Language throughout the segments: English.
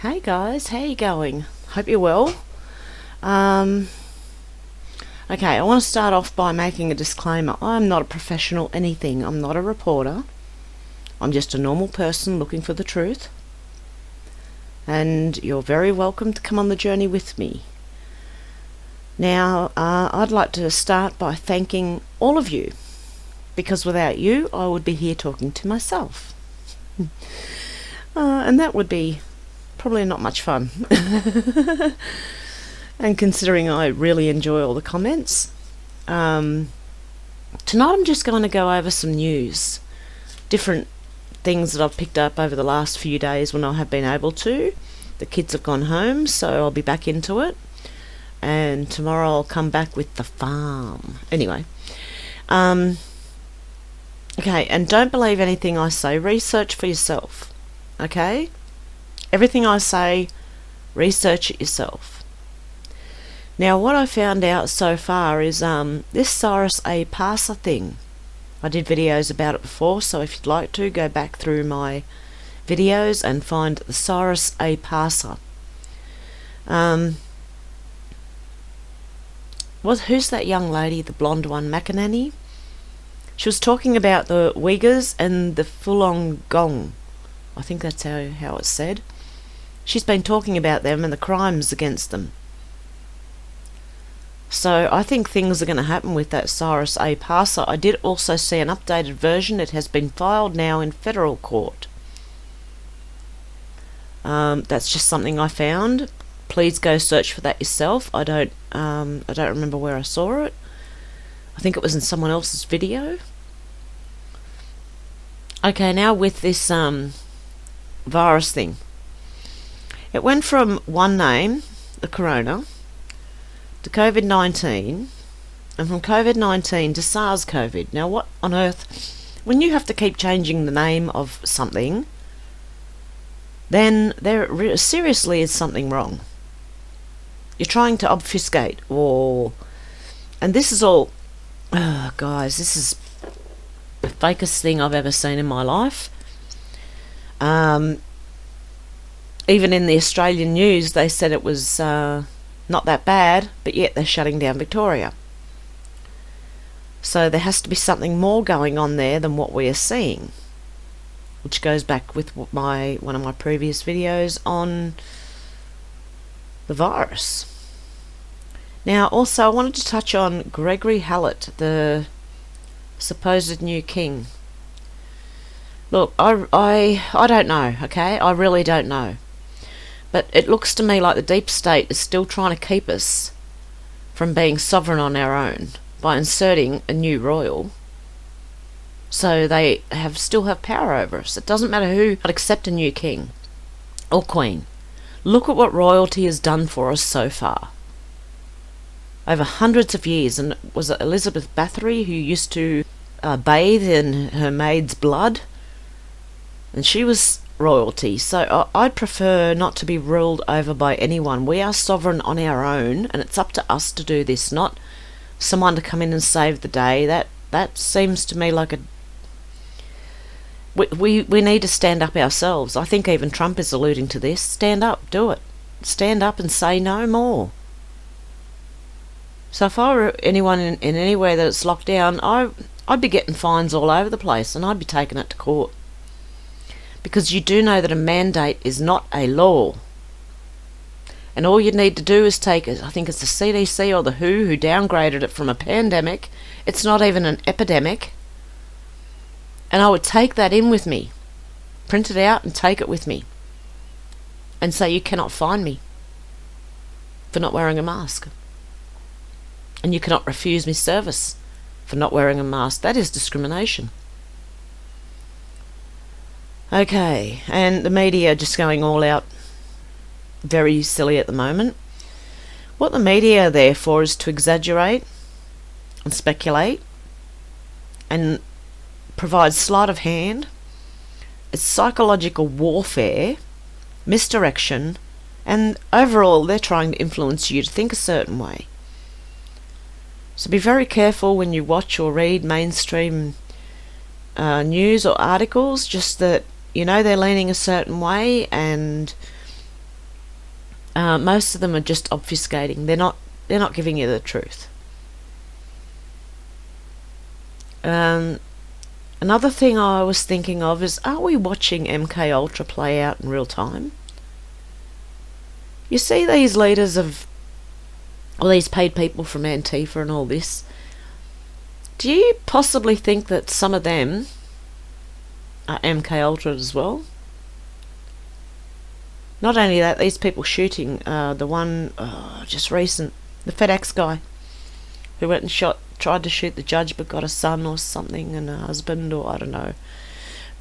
Hey guys, how you going? Hope you're well. Okay, I want to start off by making a disclaimer. I'm not a professional anything. I'm not a reporter. I'm just a normal person looking for the truth. And you're very welcome to come on the journey with me. Now, I'd like to start by thanking all of you, because without you, I would be here talking to myself. And that would be probably not much fun. And considering I really enjoy all the comments, tonight I'm just going to go over some news, different things that I've picked up over the last few days when I have been able to. The kids have gone home, so I'll be back into it, and tomorrow I'll come back with the farm. Anyway, okay, and don't believe anything I say. Research for yourself, okay? Everything I say, research it yourself. Now, what I found out so far is this Cyrus A. Parser thing. I did videos about it before, so if you'd like to, go back through my videos and find the Cyrus A. Parser. Who's that young lady, the blonde one, McEnany? She was talking about the Uyghurs and the Falun Gong. I think that's how it's said. She's been talking about them and the crimes against them. So I think things are going to happen with that Cyrus A. Parser. I did also see an updated version. It has been filed now in federal court. That's just something I found. Please go search for that yourself. I don't remember where I saw it. I think it was in someone else's video. Okay, now with this virus thing. It went from one name, the corona, to COVID-19, and from COVID-19 to SARS-CoV. Now, what on earth? When you have to keep changing the name of something, then there seriously is something wrong. You're trying to obfuscate, and this is all, guys, this is the fakest thing I've ever seen in my life. Even in the Australian news, they said it was not that bad, but yet they're shutting down Victoria. So there has to be something more going on there than what we are seeing, which goes back with one of my previous videos on the virus. Now, also, I wanted to touch on Gregory Hallett, the supposed new king. Look, I don't know, okay? I really don't know. But it looks to me like the deep state is still trying to keep us from being sovereign on our own by inserting a new royal, so they still have power over us. It doesn't matter who, but except a new king or queen. Look at what royalty has done for us so far. Over hundreds of years, and was it Elizabeth Bathory who used to bathe in her maid's blood? And she was royalty. So I'd prefer not to be ruled over by anyone. We are sovereign on our own, and it's up to us to do this, not someone to come in and save the day. That seems to me like we need to stand up ourselves. I think even Trump is alluding to this. Stand up, do it. Stand up and say no more. So if I were anyone in anywhere that's locked down, I'd be getting fines all over the place, and I'd be taking it to court. Because you do know that a mandate is not a law. And all you need to do is take it. I think it's the CDC or the WHO who downgraded it from a pandemic. It's not even an epidemic. And I would take that in with me. Print it out and take it with me. And say you cannot fine me for not wearing a mask. And you cannot refuse me service for not wearing a mask. That is discrimination. Okay, and the media are just going all out, very silly at the moment. What the media are there for is to exaggerate and speculate and provide sleight of hand. It's psychological warfare, misdirection, and overall they're trying to influence you to think a certain way. So be very careful when you watch or read mainstream news or articles, just that you know they're leaning a certain way, and Most of them are just obfuscating. They're not giving you the truth. Another thing I was thinking of is, are we watching MK Ultra play out in real time? You see these leaders of all these paid people from Antifa and all this. Do you possibly think that some of them are MK Ultra as well? Not only that, these people shooting, the one just recent, the FedEx guy who went and tried to shoot the judge but got a son or something and a husband, or I don't know.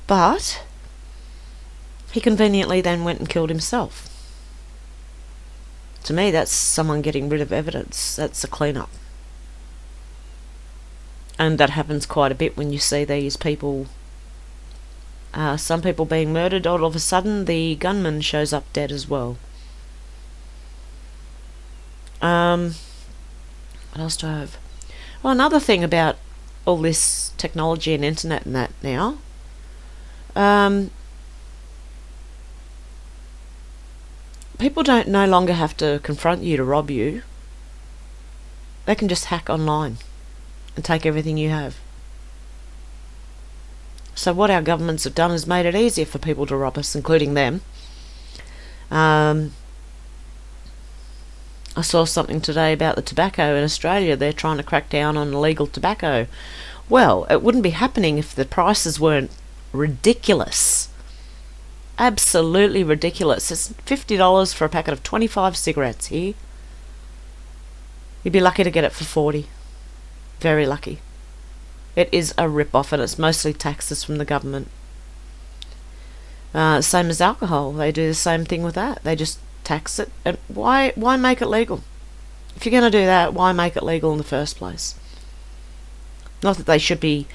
But he conveniently then went and killed himself. To me, that's someone getting rid of evidence. That's a clean-up. And that happens quite a bit when you see these people, some people being murdered. All of a sudden, the gunman shows up dead as well. What else do I have? Well, another thing about all this technology and internet and that now, people don't no longer have to confront you to rob you. They can just hack online and take everything you have. So what our governments have done is made it easier for people to rob us, including them. I saw something today about the tobacco in Australia. They're trying to crack down on illegal tobacco. Well, it wouldn't be happening if the prices weren't ridiculous. Absolutely ridiculous. It's $50 for a packet of 25 cigarettes here. You'd be lucky to get it for 40. Very lucky. It is a rip-off, and it's mostly taxes from the government. Same as alcohol. They do the same thing with that. They just tax it. And why make it legal? If you're going to do that, why make it legal in the first place? Not that they should be.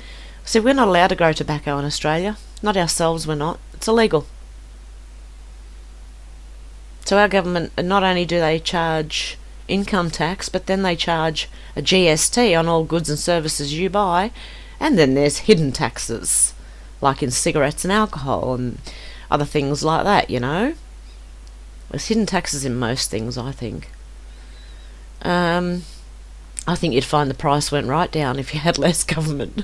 See, we're not allowed to grow tobacco in Australia. Not ourselves, we're not. It's illegal. So our government, not only do they charge income tax, but then they charge a GST on all goods and services you buy, and then there's hidden taxes, like in cigarettes and alcohol and other things like that, you know. There's hidden taxes in most things, I think. I think you'd find the price went right down if you had less government.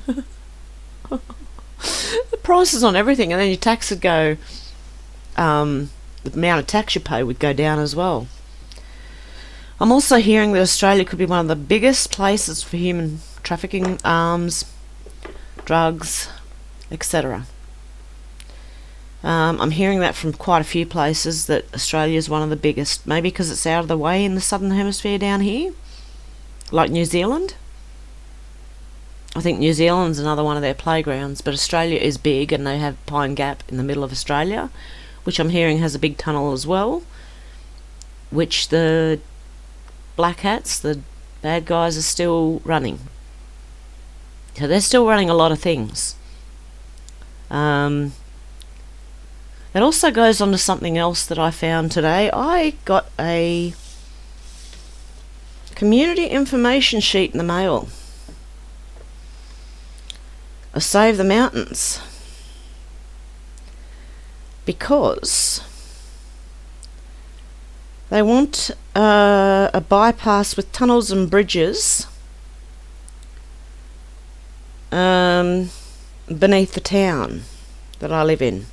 The prices on everything, and then your tax would go, the amount of tax you pay would go down as well. I'm also hearing that Australia could be one of the biggest places for human trafficking, arms, drugs, etc. I'm hearing that from quite a few places, that Australia is one of the biggest. Maybe because it's out of the way in the southern hemisphere down here, like New Zealand. I think New Zealand's another one of their playgrounds, but Australia is big, and they have Pine Gap in the middle of Australia, which I'm hearing has a big tunnel as well, which the black hats, the bad guys, are still running. So they're still running a lot of things. It also goes on to something else that I found today. I got a community information sheet in the mail of Save the Mountains, because they want a bypass with tunnels and bridges beneath the town that I live in.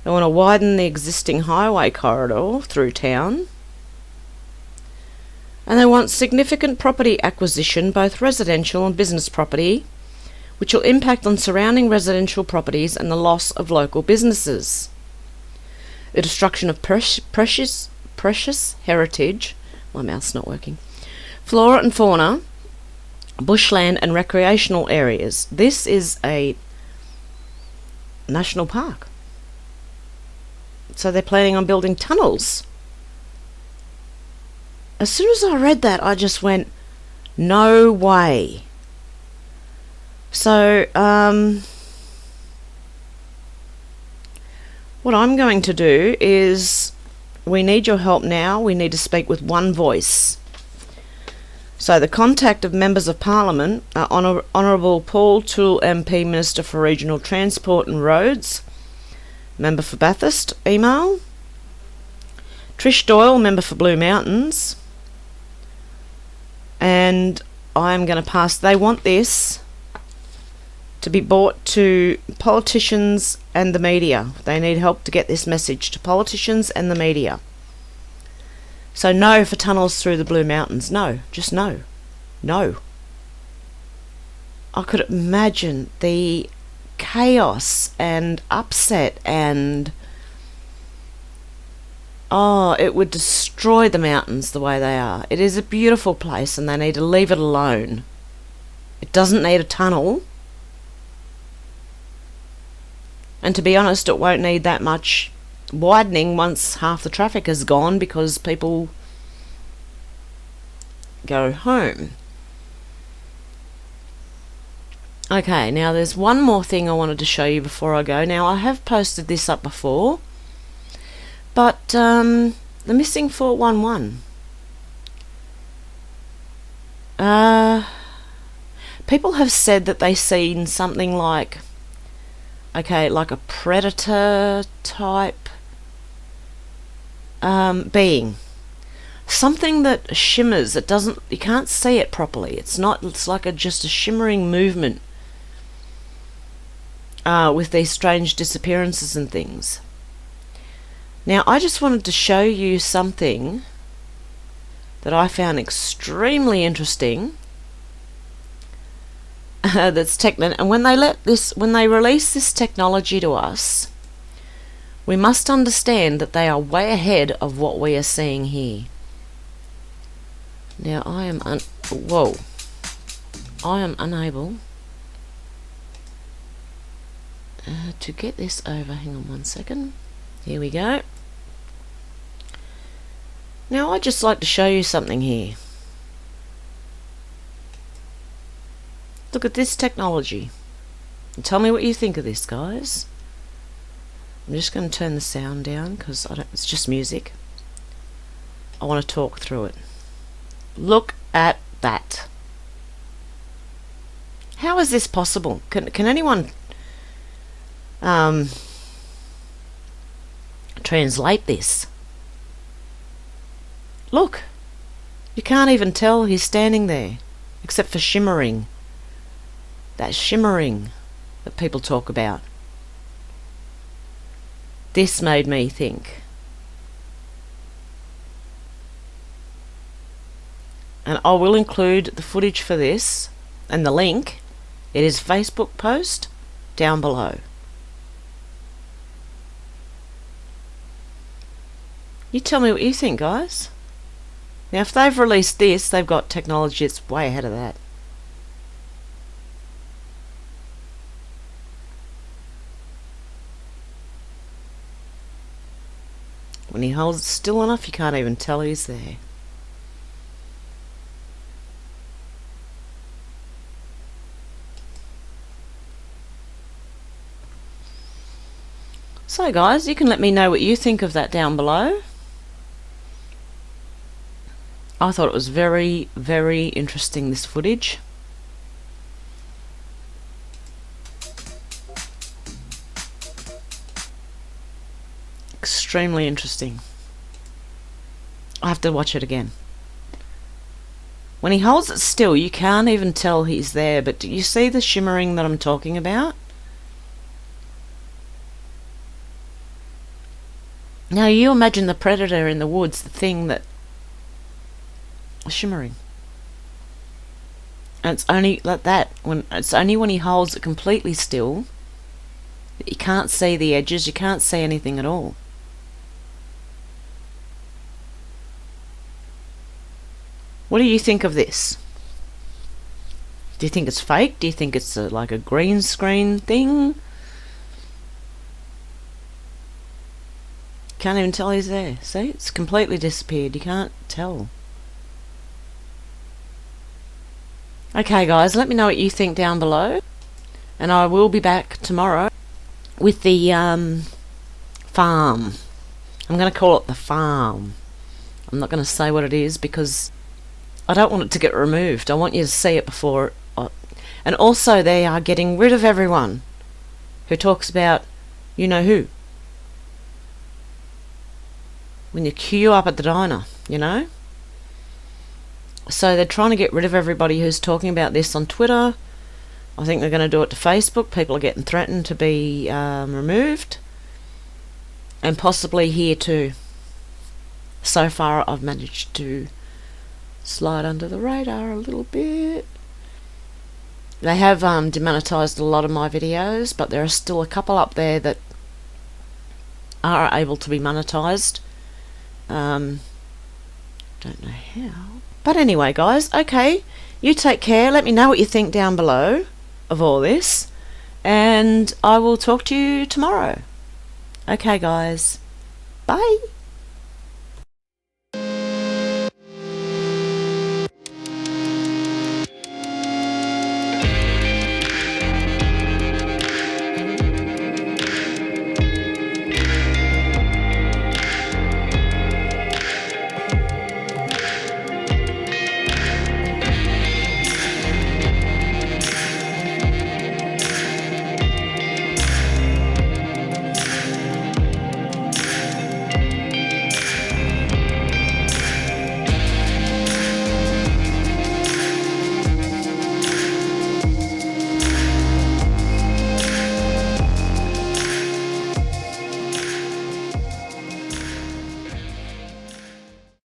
They want to widen the existing highway corridor through town, and they want significant property acquisition, both residential and business property, which will impact on surrounding residential properties and the loss of local businesses. The destruction of precious heritage, my mouth's not working, flora and fauna, bushland and recreational areas. This is a national park. So they're planning on building tunnels. As soon as I read that, I just went, no way. So, what I'm going to do is, we need your help now. We need to speak with one voice. So the contact of members of Parliament are Honourable Paul Toole MP, Minister for Regional Transport and Roads, Member for Bathurst, email, Trish Doyle, member for Blue Mountains, and I'm going to pass. They want this to be brought to politicians and the media. They need help to get this message to politicians and the media. So no for tunnels through the Blue Mountains. No, just no. No. I could imagine the chaos and upset and it would destroy the mountains the way they are. It is a beautiful place and they need to leave it alone. It doesn't need a tunnel. And to be honest, it won't need that much widening once half the traffic is gone because people go home. Okay, now there's one more thing I wanted to show you before I go. Now I have posted this up before, but the missing 411. People have said that they seen something like, like a predator type being. Something that shimmers, it doesn't, you can't see it properly. It's like just a shimmering movement with these strange disappearances and things. Now, I just wanted to show you something that I found extremely interesting. That's techno, and when they release this technology to us, we must understand that they are way ahead of what we are seeing here. Now I am unable to get this over. Hang on one second. Here we go. Now I'd just like to show you something here. Look at this technology. And tell me what you think of this, guys. I'm just going to turn the sound down because it's just music. I want to talk through it. Look at that. How is this possible? Can anyone translate this? Look. You can't even tell he's standing there, except for shimmering. That shimmering that people talk about. This made me think. And I will include the footage for this and the link. It is a Facebook post down below. You tell me what you think, guys. Now, if they've released this, they've got technology that's way ahead of that. When he holds it still enough, you can't even tell he's there. So guys, you can let me know what you think of that down below. I thought it was very, very interesting, this footage. Extremely interesting. I have to watch it again. When he holds it still, you can't even tell he's there, but do you see the shimmering that I'm talking about? Now you imagine the predator in the woods, the thing that is shimmering. And it's only like that. It's only when he holds it completely still that you can't see the edges, you can't see anything at all. What do you think of this? Do you think it's fake? Do you think it's like a green screen thing? Can't even tell he's there. See, it's completely disappeared. You can't tell. Okay guys, let me know what you think down below, and I will be back tomorrow with the farm. I'm going to call it the farm. I'm not going to say what it is because I don't want it to get removed. I want you to see it before. And also they are getting rid of everyone who talks about you know who. when you queue up at the diner, you know. So they're trying to get rid of everybody who's talking about this on Twitter. I think they're going to do it to Facebook. People are getting threatened to be removed. And possibly here too. So far I've managed to slide under the radar a little bit. They have demonetized a lot of my videos, but there are still a couple up there that are able to be monetized. Don't know how. But anyway, guys, okay, you take care. Let me know what you think down below of all this, and I will talk to you tomorrow. Okay, guys, bye.